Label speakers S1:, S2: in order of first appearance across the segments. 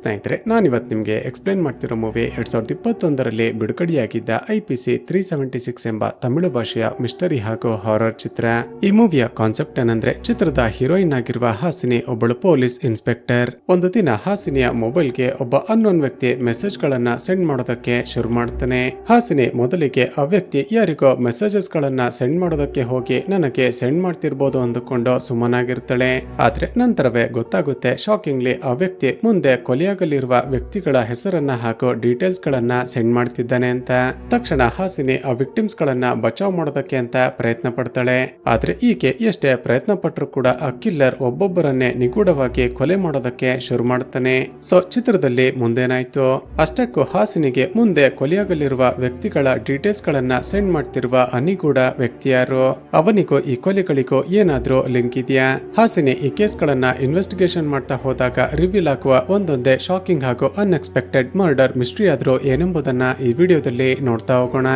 S1: ಸ್ನೇಹಿತರೆ, ನಾನಿವತ್ತು ನಿಮಗೆ ಎಕ್ಸ್ಪ್ಲೇನ್ ಮಾಡ್ತಿರೋ ಮೂವಿ 2021ರಲ್ಲಿ ಬಿಡುಗಡೆಯಾಗಿದ್ದ IPC 376 ಎಂಬ ತಮಿಳು ಭಾಷೆಯ ಮಿಸ್ಟರಿ ಹಾಗೂ ಹಾರರ್ ಚಿತ್ರ. ಈ ಮೂವಿಯ ಕಾನ್ಸೆಪ್ಟ್ ಏನಂದ್ರೆ, ಚಿತ್ರದ ಹೀರೋಯಿನ್ ಆಗಿರುವ ಹಾಸಿನಿ ಒಬ್ಬಳು ಪೊಲೀಸ್ ಇನ್ಸ್ಪೆಕ್ಟರ್. ಒಂದು ದಿನ ಹಾಸಿನಿಯ ಮೊಬೈಲ್ಗೆ ಒಬ್ಬ ಅನ್ನೋನ್ ವ್ಯಕ್ತಿ ಮೆಸೇಜ್ ಗಳನ್ನ ಸೆಂಡ್ ಮಾಡೋದಕ್ಕೆ ಶುರು ಮಾಡ್ತಾನೆ. ಹಾಸಿನಿ ಮೊದಲಿಗೆ ಆ ವ್ಯಕ್ತಿ ಯಾರಿಗೋ ಮೆಸೇಜಸ್ ಗಳನ್ನ ಸೆಂಡ್ ಮಾಡೋದಕ್ಕೆ ಹೋಗಿ ನನಗೆ ಸೆಂಡ್ ಮಾಡ್ತಿರ್ಬೋದು ಅಂದುಕೊಂಡು ಸುಮ್ಮನಾಗಿರ್ತಾಳೆ. ಆದ್ರೆ ನಂತರವೇ ಗೊತ್ತಾಗುತ್ತೆ, ಶಾಕಿಂಗ್ಲಿ ಆ ವ್ಯಕ್ತಿ ಮುಂದೆ ಕೊಲೆಯಾಗಲಿರುವ ವ್ಯಕ್ತಿಗಳ ಹೆಸರನ್ನ ಹಾಗೂ ಡೀಟೇಲ್ಸ್ ಗಳನ್ನ ಸೆಂಡ್ ಮಾಡ್ತಿದ್ದಾನೆ ಅಂತ. ತಕ್ಷಣ ಹಾಸಿನಿ ಆ ವಿಕ್ಟಿಮ್ಸ್ ಗಳನ್ನ ಬಚಾವ್ ಮಾಡೋದಕ್ಕೆ ಅಂತ ಪ್ರಯತ್ನ ಪಡ್ತಾಳೆ. ಆದ್ರೆ ಈಕೆ ಎಷ್ಟೇ ಪ್ರಯತ್ನ ಪಟ್ಟರು ಕೂಡ ಆ ಕಿಲ್ಲರ್ ಒಬ್ಬೊಬ್ಬರನ್ನೇ ನಿಗೂಢವಾಗಿ ಕೊಲೆ ಮಾಡೋದಕ್ಕೆ ಶುರು ಮಾಡ್ತಾನೆ. ಸೊ ಚಿತ್ರದಲ್ಲಿ ಮುಂದೇನಾಯ್ತು? ಅಷ್ಟಕ್ಕೂ ಹಾಸಿನಿಗೆ ಮುಂದೆ ಕೊಲೆಯಾಗಲಿರುವ ವ್ಯಕ್ತಿಗಳ ಡೀಟೇಲ್ಸ್ ಗಳನ್ನ ಸೆಂಡ್ ಮಾಡ್ತಿರುವ ಅನಿಗೂಢ ವ್ಯಕ್ತಿ ಯಾರು? ಅವನಿಗೂ ಈ ಕೊಲೆಗಳಿಗೂ ಏನಾದ್ರೂ ಲಿಂಕ್ ಇದೆಯಾ? ಹಾಸಿನಿ ಈ ಕೇಸ್ ಗಳನ್ನ ಇನ್ವೆಸ್ಟಿಗೇಷನ್ ಮಾಡ್ತಾ ಹೋದಾಗ ರಿವೀಲ್ ಆಗುವ ಒಂದೊಂದೇ ಶಾಕಿಂಗ್ ಹಾಗೂ ಅನ್ಎಕ್ಸ್ಪೆಕ್ಟೆಡ್ ಮರ್ಡರ್ ಮಿಸ್ಟ್ರಿ ಆದ್ರೂ ಏನೆಂಬುದನ್ನ ಈ ವಿಡಿಯೋದಲ್ಲಿ ನೋಡ್ತಾ ಹೋಗೋಣ.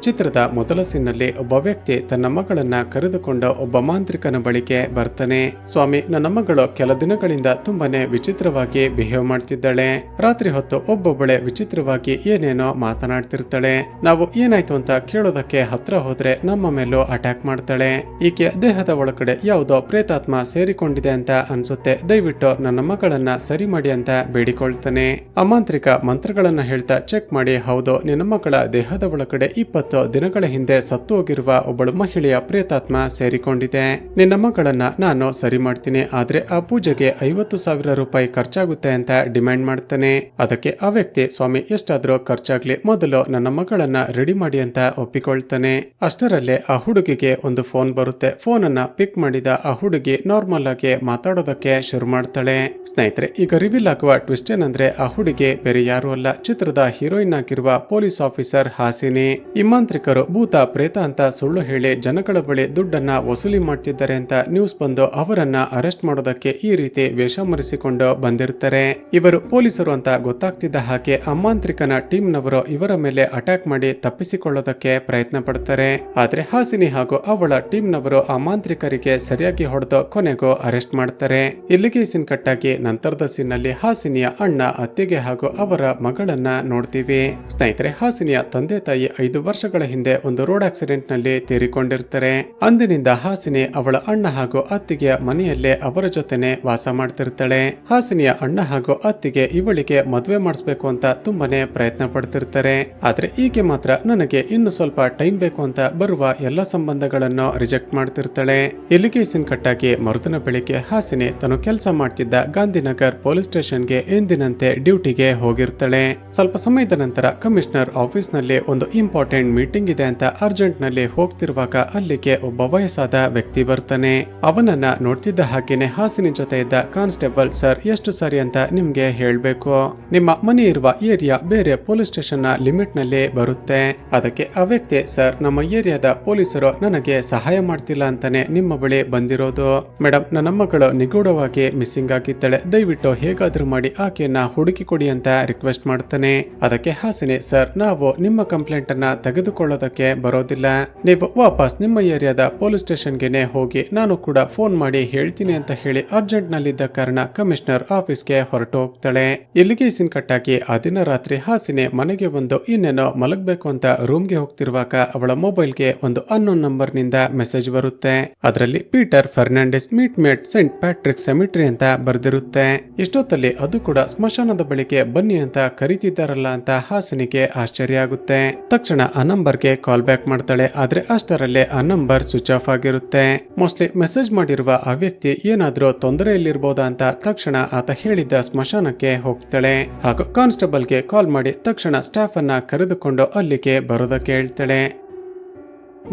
S1: ಚಿತ್ರದ ಮೊದಲ ಸೀನ್ನಲ್ಲಿ ಒಬ್ಬ ವ್ಯಕ್ತಿ ತನ್ನ ಮಗಳನ್ನ ಕರೆದುಕೊಂಡು ಒಬ್ಬ ಮಾಂತ್ರಿಕನ ಬಳಿಗೆ ಬರ್ತಾನೆ. ಸ್ವಾಮಿ, ನನ್ನ ಮಗಳು ಕೆಲ ದಿನಗಳಿಂದ ತುಂಬಾನೇ ವಿಚಿತ್ರವಾಗಿ ಬಿಹೇವ್ ಮಾಡ್ತಿದ್ದಾಳೆ. ರಾತ್ರಿ ಹೊತ್ತು ಒಬ್ಬೊಬ್ಬಳೆ ವಿಚಿತ್ರವಾಗಿ ಏನೇನೋ ಮಾತನಾಡ್ತಿರ್ತಾಳೆ. ನಾವು ಏನಾಯ್ತು ಅಂತ ಕೇಳೋದಕ್ಕೆ ಹತ್ರ ಹೋದ್ರೆ ನಮ್ಮ ಮೇಲೂ ಅಟ್ಯಾಕ್ ಮಾಡ್ತಾಳೆ. ಈಕೆ ದೇಹದ ಒಳಗಡೆ ಯಾವುದೋ ಪ್ರೇತಾತ್ಮ ಸೇರಿಕೊಂಡಿದೆ ಅಂತ ಅನ್ಸುತ್ತೆ. ದಯವಿಟ್ಟು ನನ್ನ ಮಗಳನ್ನ ಸರಿ ಮಾಡಿ ಅಂತ ಬೇಡಿಕೊಳ್ತಾನೆ. ಅಮಾಂತ್ರಿಕ ಮಂತ್ರಗಳನ್ನ ಹೇಳ್ತಾ ಚೆಕ್ ಮಾಡಿ, ಹೌದು, ನಿನ್ನ ಮಗಳ ದೇಹದ ಒಳಗಡೆ 20 ದಿನಗಳ ಹಿಂದೆ ಸತ್ತು ಹೋಗಿರುವ ಒಬ್ಬಳು ಮಹಿಳೆಯ ಪ್ರೇತಾತ್ಮ ಸೇರಿಕೊಂಡಿದೆ. ನಿನ್ನ ಮಗಳನ್ನ ನಾನು ಸರಿ ಮಾಡ್ತೀನಿ, ಆದ್ರೆ ಆ ಪೂಜೆಗೆ 50,000 ರೂಪಾಯಿ ಖರ್ಚಾಗುತ್ತೆ ಅಂತ ಡಿಮ್ಯಾಂಡ್ ಮಾಡ್ತಾನೆ. ಅದಕ್ಕೆ ಆ ವ್ಯಕ್ತಿ, ಸ್ವಾಮಿ, ಎಷ್ಟಾದ್ರೂ ಖರ್ಚಾಗ್ಲಿ, ಮೊದಲು ನನ್ನ ಮಗಳನ್ನ ರೆಡಿ ಮಾಡಿ ಅಂತ ಒಪ್ಪಿಕೊಳ್ತಾನೆ. ಅಷ್ಟರಲ್ಲೇ ಆ ಹುಡುಗಿಗೆ ಒಂದು ಫೋನ್ ಬರುತ್ತೆ. ಫೋನ್ ಅನ್ನ ಪಿಕ್ ಮಾಡಿದ ಆ ಹುಡುಗಿ ನಾರ್ಮಲ್ ಆಗಿ ಮಾತಾಡೋದಕ್ಕೆ ಶುರು ಮಾಡ್ತಾಳೆ. ಸ್ನೇಹಿತರೆ, ಈಗ ರಿವೀಲ್ ಆಗುವ ಟ್ವಿಸ್ಟ್ ಏನಂದ್ರೆ, ಆ ಹುಡುಗಿ ಬೇರೆ ಯಾರು ಅಲ್ಲ, ಚಿತ್ರದ ಹೀರೋಯಿನ್ ಆಗಿರುವ ಪೊಲೀಸ್ ಆಫೀಸರ್ ಹಾಸಿನಿ. ಮಾಂತ್ರಿಕರು ಭೂತ ಪ್ರೇತ ಅಂತ ಸುಳ್ಳು ಹೇಳಿ ಜನಗಳ ಬಳಿ ದುಡ್ಡನ್ನ ವಸೂಲಿ ಮಾಡ್ತಿದ್ದಾರೆ ಅಂತ ನ್ಯೂಸ್ ಬಂದು ಅವರನ್ನ ಅರೆಸ್ಟ್ ಮಾಡೋದಕ್ಕೆ ಈ ರೀತಿ ವೇಷ ಮರೆಸಿಕೊಂಡು ಬಂದಿರ್ತಾರೆ. ಇವರು ಪೊಲೀಸರು ಅಂತ ಗೊತ್ತಾಗ್ತಿದ್ದ ಹಾಗೆ ಅಮಾಂತ್ರಿಕನ ಟೀಮ್ ನವರು ಇವರ ಮೇಲೆ ಅಟ್ಯಾಕ್ ಮಾಡಿ ತಪ್ಪಿಸಿಕೊಳ್ಳೋದಕ್ಕೆ ಪ್ರಯತ್ನ ಪಡ್ತಾರೆ. ಆದ್ರೆ ಹಾಸಿನಿ ಹಾಗೂ ಅವಳ ಟೀಮ್ ನವರು ಅಮಾಂತ್ರಿಕರಿಗೆ ಸರಿಯಾಗಿ ಹೊಡೆದು ಕೊನೆಗೂ ಅರೆಸ್ಟ್ ಮಾಡ್ತಾರೆ. ಇಲ್ಲಿಗೆ ಸೀನ್ ಕಟ್ಟಾಗಿ ನಂತರದ ಸೀನ್ ನಲ್ಲಿ ಹಾಸಿನಿಯ ಅಣ್ಣ, ಅತ್ತಿಗೆ ಹಾಗೂ ಅವರ ಮಗಳನ್ನ ನೋಡ್ತೀವಿ. ಸ್ನೇಹಿತರೆ, ಹಾಸಿನಿಯ ತಂದೆ ತಾಯಿ 5 ವರ್ಷಗಳ ಹಿಂದೆ ಒಂದು ರೋಡ್ ಆಕ್ಸಿಡೆಂಟ್ ನಲ್ಲಿ ತೀರಿಕೊಂಡಿರ್ತಾರೆ. ಅಂದಿನಿಂದ ಹಾಸಿನಿ ಅವಳ ಅಣ್ಣ ಹಾಗೂ ಅತ್ತಿಗೆಯ ಮನೆಯಲ್ಲೇ ಅವರ ಜೊತೆನೆ ವಾಸ ಮಾಡ್ತಿರ್ತಾಳೆ. ಹಾಸಿನಿಯ ಅಣ್ಣ ಹಾಗೂ ಅತ್ತಿಗೆ ಇವಳಿಗೆ ಮದುವೆ ಮಾಡಿಸ್ಬೇಕು ಅಂತ ತುಂಬಾನೇ ಪ್ರಯತ್ನ ಪಡ್ತಿರ್ತಾರೆ. ಆದ್ರೆ ಈಕೆ ಮಾತ್ರ ನನಗೆ ಇನ್ನು ಸ್ವಲ್ಪ ಟೈಮ್ ಬೇಕು ಅಂತ ಬರುವ ಎಲ್ಲ ಸಂಬಂಧಗಳನ್ನು ರಿಜೆಕ್ಟ್ ಮಾಡ್ತಿರ್ತಾಳೆ. ಇಲ್ಲಿಗೆ ಸೀನ್ ಕಟ್ಟಾಗಿ ಮರುದಿನ ಬೆಳಿಗ್ಗೆ ಹಾಸಿನಿ ತಾನು ಕೆಲಸ ಮಾಡ್ತಿದ್ದ ಗಾಂಧಿನಗರ್ ಪೊಲೀಸ್ ಸ್ಟೇಷನ್ಗೆ ಎಂದಿನಂತೆ ಡ್ಯೂಟಿಗೆ ಹೋಗಿರ್ತಾಳೆ. ಸ್ವಲ್ಪ ಸಮಯದ ನಂತರ ಕಮಿಷನರ್ ಆಫೀಸ್ ನಲ್ಲಿ ಒಂದು ಇಂಪಾರ್ಟೆಂಟ್ ಮೀಟಿಂಗ್ ಇದೆ ಅಂತ ಅರ್ಜೆಂಟ್ ನಲ್ಲಿ ಹೋಗ್ತಿರುವಾಗ ಅಲ್ಲಿಗೆ ಒಬ್ಬ ವಯಸ್ಸಾದ ವ್ಯಕ್ತಿ ಬರ್ತಾನೆ. ಅವನನ್ನ ನೋಡ್ತಿದ್ದ ಹಾಗೇನೆ ಹಾಸಿನಿ ಜೊತೆ ಇದ್ದ ಕಾನ್ಸ್ಟೇಬಲ್, ಸರ್, ಎಷ್ಟು ಸರಿ ಅಂತ ನಿಮ್ಗೆ ಹೇಳ್ಬೇಕು, ನಿಮ್ಮ ಮನೆ ಇರುವ ಏರಿಯಾ ಬೇರೆ ಪೊಲೀಸ್ ಸ್ಟೇಷನ್ ನ ಲಿಮಿಟ್ ನಲ್ಲಿ ಬರುತ್ತೆ. ಅದಕ್ಕೆ ಆ ವ್ಯಕ್ತಿ, ಸರ್, ನಮ್ಮ ಏರಿಯಾದ ಪೊಲೀಸರು ನನಗೆ ಸಹಾಯ ಮಾಡ್ತಿಲ್ಲ ಅಂತಾನೆ ನಿಮ್ಮ ಬಳಿ ಬಂದಿರೋದು. ಮೇಡಮ್, ನನ್ನ ಮಗಳು ನಿಗೂಢವಾಗಿ ಮಿಸ್ಸಿಂಗ್ ಆಗಿದ್ದಾಳೆ, ದಯವಿಟ್ಟು ಹೇಗಾದ್ರೂ ಮಾಡಿ ಆಕೆಯನ್ನ ಹುಡುಕಿ ಕೊಡಿ ಅಂತ ರಿಕ್ವೆಸ್ಟ್ ಮಾಡ್ತಾನೆ. ಅದಕ್ಕೆ ಹಾಸಿನಿ, ಸರ್, ನಾವು ನಿಮ್ಮ ಕಂಪ್ಲೇಂಟ್ ಅನ್ನ ತೆಗೆದುಕೊಳ್ಳೋದಕ್ಕೆ ಬರೋದಿಲ್ಲ, ನೀವು ವಾಪಸ್ ನಿಮ್ಮ ಏರಿಯಾದ ಪೊಲೀಸ್ ಸ್ಟೇಷನ್ಗೆ ಹೋಗಿ, ನಾನು ಕೂಡ ಫೋನ್ ಮಾಡಿ ಹೇಳ್ತೀನಿ ಅಂತ ಹೇಳಿ ಅರ್ಜೆಂಟ್ ನಲ್ಲಿದ್ದ ಕಾರಣ ಕಮಿಷನರ್ ಆಫೀಸ್ಗೆ ಹೊರಟು ಹೋಗ್ತಾಳೆ. ಇಲ್ಲಿಗೆ ಸೀನ್ ಕಟ್ಟಾಗಿ ಆ ದಿನ ರಾತ್ರಿ ಹಾಸಿನಿ ಮನೆಗೆ ಒಂದು ಇನ್ನೇನೋ ಮಲಗಬೇಕು ಅಂತ ರೂಮ್ಗೆ ಹೋಗ್ತಿರುವಾಗ ಅವಳ ಮೊಬೈಲ್ಗೆ ಒಂದು ಅನ್ನೋನ್ ನಂಬರ್ ನಿಂದ ಮೆಸೇಜ್ ಬರುತ್ತೆ. ಅದರಲ್ಲಿ Peter Fernandes meet mate Saint Patrick cemetery ಅಂತ ಬರ್ದಿರುತ್ತೆ. ಇಷ್ಟೊತ್ತಲ್ಲಿ ಅದು ಕೂಡ ಸ್ಮಶಾನದ ಬಳಿಗೆ ಬನ್ನಿ ಅಂತ ಕರೀತಿದ್ದಾರಲ್ಲ ಅಂತ ಹಾಸಿನಿಗೆ ಆಶ್ಚರ್ಯ ಆಗುತ್ತೆ. ತಕ್ಷಣ ಆ ನಂಬರ್ಗೆ ಕಾಲ್ ಬ್ಯಾಕ್ ಮಾಡ್ತಾಳೆ. ಆದ್ರೆ ಅಷ್ಟರಲ್ಲೇ ಆ ನಂಬರ್ ಸ್ವಿಚ್ ಆಫ್ ಆಗಿರುತ್ತೆ. ಮೋಸ್ಟ್ಲಿ ಮೆಸೇಜ್ ಮಾಡಿರುವ ಆ ವ್ಯಕ್ತಿ ಏನಾದ್ರೂ ತೊಂದರೆಯಲ್ಲಿರ್ಬೋದಾ ಅಂತ ತಕ್ಷಣ ಆತ ಹೇಳಿದ್ದ ಸ್ಮಶಾನಕ್ಕೆ ಹೋಗ್ತಾಳೆ ಹಾಗೂ ಕಾನ್ಸ್ಟೇಬಲ್ಗೆ ಕಾಲ್ ಮಾಡಿ ತಕ್ಷಣ ಸ್ಟಾಫ್ ಅನ್ನ ಕರೆದುಕೊಂಡು ಅಲ್ಲಿಗೆ ಬರೋದಕ್ಕೆ ಹೇಳ್ತಾಳೆ.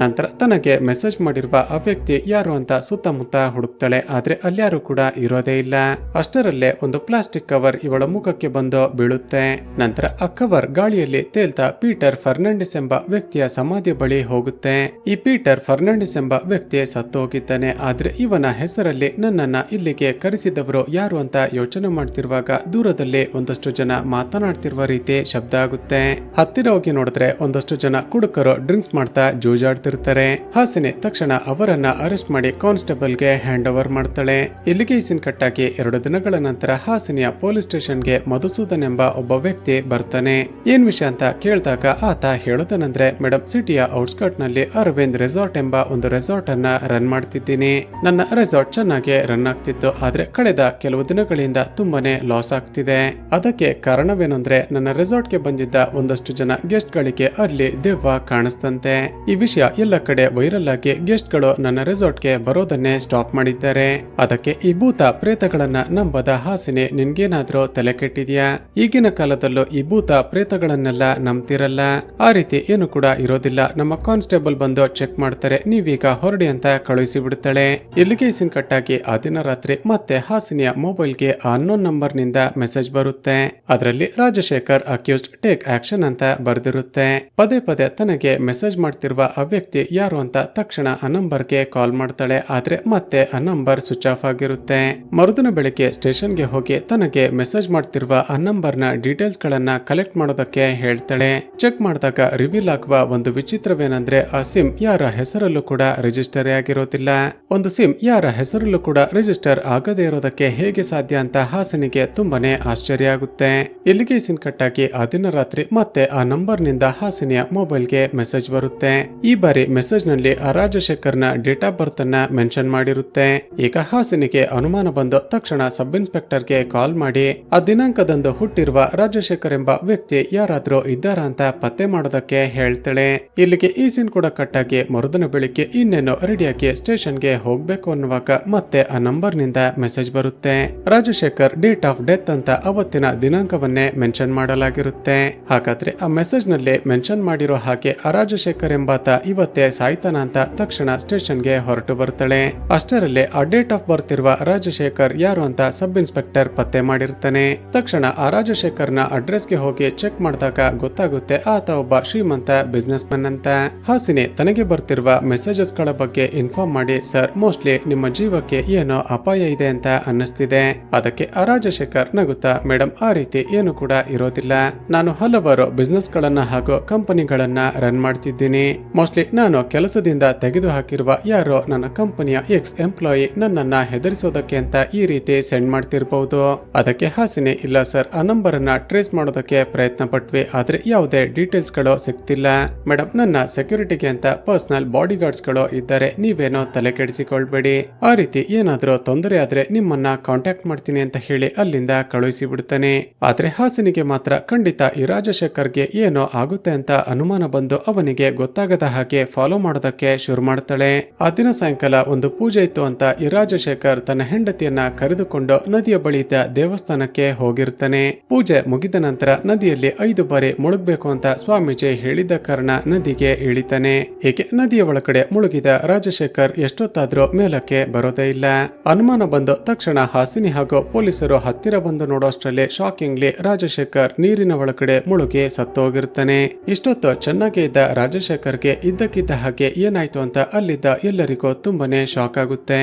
S1: ನಂತರ ತನಗೆ ಮೆಸೇಜ್ ಮಾಡಿರುವ ಆ ವ್ಯಕ್ತಿ ಯಾರು ಅಂತ ಸುತ್ತಮುತ್ತ ಹುಡುಕ್ತಾಳೆ. ಆದ್ರೆ ಅಲ್ಯಾರು ಕೂಡ ಇರೋದೇ ಇಲ್ಲ. ಅಷ್ಟರಲ್ಲೇ ಒಂದು ಪ್ಲಾಸ್ಟಿಕ್ ಕವರ್ ಇವಳ ಮುಖಕ್ಕೆ ಬಂದು ಬೀಳುತ್ತೆ. ನಂತರ ಆ ಕವರ್ ಗಾಳಿಯಲ್ಲಿ ತೇಲ್ತಾ ಪೀಟರ್ ಫರ್ನಾಂಡಿಸ್ ಎಂಬ ವ್ಯಕ್ತಿಯ ಸಮಾಧಿಯ ಬಳಿ ಹೋಗುತ್ತೆ. ಈ ಪೀಟರ್ ಫರ್ನಾಂಡಿಸ್ ಎಂಬ ವ್ಯಕ್ತಿ ಸತ್ತು ಹೋಗಿದ್ದಾನೆ. ಆದ್ರೆ ಇವನ ಹೆಸರಲ್ಲಿ ನನ್ನನ್ನ ಇಲ್ಲಿಗೆ ಕರೆಸಿದವರು ಯಾರು ಅಂತ ಯೋಚನೆ ಮಾಡ್ತಿರುವಾಗ ದೂರದಲ್ಲಿ ಒಂದಷ್ಟು ಜನ ಮಾತನಾಡ್ತಿರುವ ರೀತಿ ಶಬ್ದ ಆಗುತ್ತೆ. ಹತ್ತಿರ ಹೋಗಿ ನೋಡಿದ್ರೆ ಒಂದಷ್ಟು ಜನ ಕುಡುಕರು ಡ್ರಿಂಕ್ಸ್ ಮಾಡ್ತಾ ಜೂಜಾಡ್ತಿದ್ದಾರೆ. ಮಾತಾಡ್ತಿರ್ತಾರೆ. ಹಾಸಿನಿ ತಕ್ಷಣ ಅವರನ್ನ ಅರೆಸ್ಟ್ ಮಾಡಿ ಕಾನ್ಸ್ಟೇಬಲ್ಗೆ ಹ್ಯಾಂಡ್ ಓವರ್ ಮಾಡ್ತಾಳೆ. ಇಲ್ಲಿಗೆ ಈ ಸೀನ್ ಕಟ್ಟಾಗಿ 2 ದಿನಗಳ ನಂತರ ಹಾಸಿನಿಯ ಪೊಲೀಸ್ ಸ್ಟೇಷನ್ಗೆ ಮಧುಸೂದನ್ ಎಂಬ ಒಬ್ಬ ವ್ಯಕ್ತಿ ಬರ್ತಾನೆ. ಏನ್ ವಿಷಯ ಅಂತ ಕೇಳಿದಾಗ ಆತ ಹೇಳೋದನಂದ್ರೆ, ಮೇಡಮ್, ಸಿಟಿಯ ಔಟ್ಸ್ಕರ್ಟ್ ನಲ್ಲಿ ಅರವಿಂದ್ ರೆಸಾರ್ಟ್ ಎಂಬ ಒಂದು ರೆಸಾರ್ಟ್ ಅನ್ನ ರನ್ ಮಾಡ್ತಿದ್ದೀನಿ. ನನ್ನ ರೆಸಾರ್ಟ್ ಚೆನ್ನಾಗಿ ರನ್ ಆಗ್ತಿತ್ತು, ಆದ್ರೆ ಕಳೆದ ಕೆಲವು ದಿನಗಳಿಂದ ತುಂಬಾನೇ ಲಾಸ್ ಆಗ್ತಿದೆ. ಅದಕ್ಕೆ ಕಾರಣವೇನೆಂದ್ರೆ ನನ್ನ ರೆಸಾರ್ಟ್ಗೆ ಬಂದಿದ್ದ ಒಂದಷ್ಟು ಜನ ಗೆಸ್ಟ್ ಗಳಿಗೆ ಅಲ್ಲಿ ದೆವ್ವ ಕಾಣಿಸ್ತಂತೆ. ಈ ವಿಷಯ ಎಲ್ಲ ಕಡೆ ವೈರಲ್ ಆಗಿ ಗೆಸ್ಟ್ ಗಳು ನನ್ನ ರೆಸಾರ್ಟ್ಗೆ ಬರೋದನ್ನೇ ಸ್ಟಾಪ್ ಮಾಡಿದ್ದಾರೆ. ಅದಕ್ಕೆ ಈ ಭೂತ ಪ್ರೇತಗಳನ್ನ ನಂಬದ ಹಾಸಿನಿ, ನಿನ್ಗೇನಾದ್ರೂ ತಲೆ ಕೆಟ್ಟಿದ್ಯಾ? ಈಗಿನ ಕಾಲದಲ್ಲೂ ಈ ಭೂತ ಪ್ರೇತಗಳನ್ನೆಲ್ಲ ನಂಬ್ತಿರಲ್ಲ. ಆ ರೀತಿ ಏನು ಕೂಡ ಇರೋದಿಲ್ಲ. ನಮ್ಮ ಕಾನ್ಸ್ಟೇಬಲ್ ಬಂದು ಚೆಕ್ ಮಾಡ್ತಾರೆ, ನೀವೀಗ ಹೊರಡಿ ಅಂತ ಕಳುಹಿಸಿ ಬಿಡುತ್ತಾಳೆ. ಇಲ್ಲಿಗೆ ಸೀನ್ ಕಟ್ಟಾಗಿ ಆ ದಿನ ರಾತ್ರಿ ಮತ್ತೆ ಹಾಸಿನಿಯ ಮೊಬೈಲ್ಗೆ ಅನ್ನೋನ್ ನಂಬರ್ ನಿಂದ ಮೆಸೇಜ್ ಬರುತ್ತೆ. ಅದರಲ್ಲಿ ರಾಜಶೇಖರ್ ಅಕ್ಯೂಸ್ಡ್ ಟೇಕ್ ಆಕ್ಷನ್ ಅಂತ ಬರೆದಿರುತ್ತೆ. ಪದೇ ಪದೇ ತನಗೆ ಮೆಸೇಜ್ ಮಾಡ್ತಿರುವ ಆ ವ್ಯಕ್ತಿ ಯಾರು ಅಂತ ತಕ್ಷಣ ಆ ನಂಬರ್ಗೆ ಕಾಲ್ ಮಾಡ್ತಾಳೆ. ಆದ್ರೆ ಮತ್ತೆ ಆ ನಂಬರ್ ಸ್ವಿಚ್ ಆಫ್ ಆಗಿರುತ್ತೆ. ಮರುದಿನ ಬೆಳಿಗ್ಗೆ ಸ್ಟೇಷನ್ಗೆ ಹೋಗಿ ತನಗೆ ಮೆಸೇಜ್ ಮಾಡ್ತಿರುವ ಆ ನಂಬರ್ ನ ಡೀಟೇಲ್ಸ್ ಗಳನ್ನ ಕಲೆಕ್ಟ್ ಮಾಡೋದಕ್ಕೆ ಹೇಳ್ತಾಳೆ. ಚೆಕ್ ಮಾಡಿದಾಗ ರಿವೀಲ್ ಆಗುವ ಒಂದು ವಿಚಿತ್ರವೇನೆಂದ್ರೆ, ಆ ಸಿಮ್ ಯಾರ ಹೆಸರಲ್ಲೂ ಕೂಡ ರಿಜಿಸ್ಟರ್ ಆಗಿರೋದಿಲ್ಲ. ಒಂದು ಸಿಮ್ ಯಾರ ಹೆಸರಲ್ಲೂ ಕೂಡ ರಿಜಿಸ್ಟರ್ ಆಗದೇ ಇರೋದಕ್ಕೆ ಹೇಗೆ ಸಾಧ್ಯ ಅಂತ ಹಾಸಿನಿಗೆ ತುಂಬಾನೇ ಆಶ್ಚರ್ಯ ಆಗುತ್ತೆ. ಇಲ್ಲಿಗೆ ಸೀನ್ ಕಟ್ಟಾಗಿ ಆ ದಿನ ರಾತ್ರಿ ಮತ್ತೆ ಆ ನಂಬರ್ ನಿಂದ ಹಾಸಿನಿಯ ಮೊಬೈಲ್ಗೆ ಮೆಸೇಜ್ ಬರುತ್ತೆ. ಈ ಬಾರಿ ಮೆಸೇಜ್ ನಲ್ಲಿ ಆ ರಾಜಶೇಖರ್ನ ಡೇಟ್ ಆಫ್ ಬರ್ತ್ ಅನ್ನ ಮೆನ್ಷನ್ ಮಾಡಿರುತ್ತೆ. ಈಗ ಹಾಸಿನಿಗೆ ಅನುಮಾನ ಬಂದು ತಕ್ಷಣ ಸಬ್ ಇನ್ಸ್ಪೆಕ್ಟರ್ಗೆ ಕಾಲ್ ಮಾಡಿ ಆ ದಿನಾಂಕದಂದು ಹುಟ್ಟಿರುವ ರಾಜಶೇಖರ್ ಎಂಬ ವ್ಯಕ್ತಿ ಯಾರಾದ್ರೂ ಇದ್ದಾರಾ ಅಂತ ಪತ್ತೆ ಮಾಡೋದಕ್ಕೆ ಹೇಳ್ತಾಳೆ. ಇಲ್ಲಿಗೆ ಈ ಸೀನ್ ಕೂಡ ಕಟ್ಟಾಗಿ ಮರುದಿನ ಬೆಳಿಗ್ಗೆ ಇನ್ನೇನು ರೆಡಿಯಾಗಿ ಸ್ಟೇಷನ್ಗೆ ಹೋಗ್ಬೇಕು ಅನ್ನುವಾಗ ಮತ್ತೆ ಆ ನಂಬರ್ ನಿಂದ ಮೆಸೇಜ್ ಬರುತ್ತೆ. ರಾಜಶೇಖರ್ ಡೇಟ್ ಆಫ್ ಡೆತ್ ಅಂತ ಅವತ್ತಿನ ದಿನಾಂಕವನ್ನೇ ಮೆನ್ಷನ್ ಮಾಡಲಾಗಿರುತ್ತೆ. ಹಾಗಾದ್ರೆ ಆ ಮೆಸೇಜ್ ನಲ್ಲಿ ಮೆನ್ಷನ್ ಮಾಡಿರೋ ಹಾಗೆ ಆ ರಾಜಶೇಖರ್ ಎಂಬಾತ ಇವತ್ತೇ ಸಾಯ್ತಾನ ಅಂತ ತಕ್ಷಣ ಸ್ಟೇಷನ್ಗೆ ಹೊರಟು ಬರ್ತಾಳೆ. ಅಷ್ಟರಲ್ಲೇ ಆ ಡೇಟ್ ಆಫ್ ಬರ್ತ್ ಇರುವ ರಾಜಶೇಖರ್ ಯಾರು ಅಂತ ಸಬ್ ಇನ್ಸ್ಪೆಕ್ಟರ್ ಪತ್ತೆ ಮಾಡಿರ್ತಾನೆ. ತಕ್ಷಣ ಆ ರಾಜಶೇಖರ್ನ ಅಡ್ರೆಸ್ಗೆ ಹೋಗಿ ಚೆಕ್ ಮಾಡಿದಾಗ ಗೊತ್ತಾಗುತ್ತೆ ಆತ ಒಬ್ಬ ಶ್ರೀಮಂತ ಬಿಸ್ನೆಸ್ ಮನ್ ಅಂತ. ಹಾಸಿನಿ ತನಗೆ ಬರ್ತಿರುವ ಮೆಸೇಜಸ್ ಗಳ ಬಗ್ಗೆ ಇನ್ಫಾರ್ಮ್ ಮಾಡಿ, ಸರ್, ಮೋಸ್ಟ್ಲಿ ನಿಮ್ಮ ಜೀವಕ್ಕೆ ಏನೋ ಅಪಾಯ ಇದೆ ಅಂತ ಅನ್ನಿಸ್ತಿದೆ. ಅದಕ್ಕೆ ಆ ರಾಜಶೇಖರ್ ನಗುತ್ತಾ, ಮೇಡಮ್, ಆ ರೀತಿ ಏನು ಕೂಡ ಇರೋದಿಲ್ಲ. ನಾನು ಹಲವಾರು ಬಿಸ್ನೆಸ್ ಗಳನ್ನ ಹಾಗೂ ಕಂಪನಿಗಳನ್ನ ರನ್ ಮಾಡ್ತಿದ್ದೀನಿ. ಮೋಸ್ಟ್ಲಿ ನಾನು ಕೆಲಸದಿಂದ ತೆಗೆದು ಹಾಕಿರುವ ಯಾರೋ ನನ್ನ ಕಂಪನಿಯ ಎಕ್ಸ್ ಎಂಪ್ಲಾಯಿ ನನ್ನನ್ನ ಹೆದರಿಸೋದಕ್ಕೆ ಅಂತ ಈ ರೀತಿ ಸೆಂಡ್ ಮಾಡ್ತಿರ್ಬಹುದು. ಅದಕ್ಕೆ ಹಾಸಿನಿ, ಇಲ್ಲ ಸರ್, ಆ ನಂಬರ್ ಅನ್ನ ಟ್ರೇಸ್ ಮಾಡೋದಕ್ಕೆ ಪ್ರಯತ್ನ ಪಟ್ವಿ, ಆದ್ರೆ ಯಾವುದೇ ಡೀಟೇಲ್ಸ್ ಗಳು ಸಿಗ್ತಿಲ್ಲ. ಮೇಡಮ್, ನನ್ನ ಸೆಕ್ಯೂರಿಟಿಗೆ ಅಂತ ಪರ್ಸನಲ್ ಬಾಡಿ ಗಾರ್ಡ್ಸ್ ಗಳು ಇದ್ದಾರೆ, ನೀವೇನೋ ತಲೆ ಕೆಡಿಸಿಕೊಳ್ಬೇಡಿ. ಆ ರೀತಿ ಏನಾದ್ರೂ ತೊಂದರೆ ಆದ್ರೆ ನಿಮ್ಮನ್ನ ಕಾಂಟ್ಯಾಕ್ಟ್ ಮಾಡ್ತೀನಿ ಅಂತ ಹೇಳಿ ಅಲ್ಲಿಂದ ಕಳುಹಿಸಿ ಬಿಡ್ತಾನೆ. ಆದ್ರೆ ಹಾಸಿನಿಗೆ ಮಾತ್ರ ಖಂಡಿತ ಈ ರಾಜಶೇಖರ್ಗೆ ಏನೋ ಆಗುತ್ತೆ ಅಂತ ಅನುಮಾನ ಬಂದು ಅವನಿಗೆ ಗೊತ್ತಾಗದ ಹಾಗೆ ಫಾಲೋ ಮಾಡೋದಕ್ಕೆ ಶುರು ಮಾಡ್ತಾಳೆ. ಆ ದಿನ ಸಾಯಂಕಾಲ ಒಂದು ಪೂಜೆ ಇತ್ತು ಅಂತ ಈ ರಾಜಶೇಖರ್ ತನ್ನ ಹೆಂಡತಿಯನ್ನ ಕರೆದುಕೊಂಡು ನದಿಯ ಬಳಿ ಇದ್ದ ದೇವಸ್ಥಾನಕ್ಕೆ ಹೋಗಿರ್ತಾನೆ. ಪೂಜೆ ಮುಗಿದ ನಂತರ ನದಿಯಲ್ಲಿ 5 ಬಾರಿ ಮುಳುಗಬೇಕು ಅಂತ ಸ್ವಾಮೀಜಿ ಹೇಳಿದ ಕಾರಣ ನದಿಗೆ ಇಳಿತಾನೆ. ಹೀಗೆ ನದಿಯ ಒಳಗಡೆ ಮುಳುಗಿದ ರಾಜಶೇಖರ್ ಎಷ್ಟೊತ್ತಾದ್ರೂ ಮೇಲಕ್ಕೆ ಬರೋದೇ ಇಲ್ಲ. ಅನುಮಾನ ಬಂದು ತಕ್ಷಣ ಹಾಸಿನಿ ಹಾಗೂ ಪೊಲೀಸರು ಹತ್ತಿರ ಬಂದು ನೋಡೋಷ್ಟರಲ್ಲಿ ಶಾಕಿಂಗ್ಲಿ ರಾಜಶೇಖರ್ ನೀರಿನ ಒಳಗಡೆ ಮುಳುಗಿ ಸತ್ತೋಗಿರ್ತಾನೆ. ಇಷ್ಟೊತ್ತು ಚೆನ್ನಾಗೇ ಇದ್ದ ರಾಜಶೇಖರ್ಗೆ ಇದ್ದಕ್ಕಿದ್ದ ಹಾಗೆ ಏನಾಯ್ತು ಅಂತ ಅಲ್ಲಿದ್ದ ಎಲ್ಲರಿಗೂ ತುಂಬಾನೇ ಶಾಕ್ ಆಗುತ್ತೆ.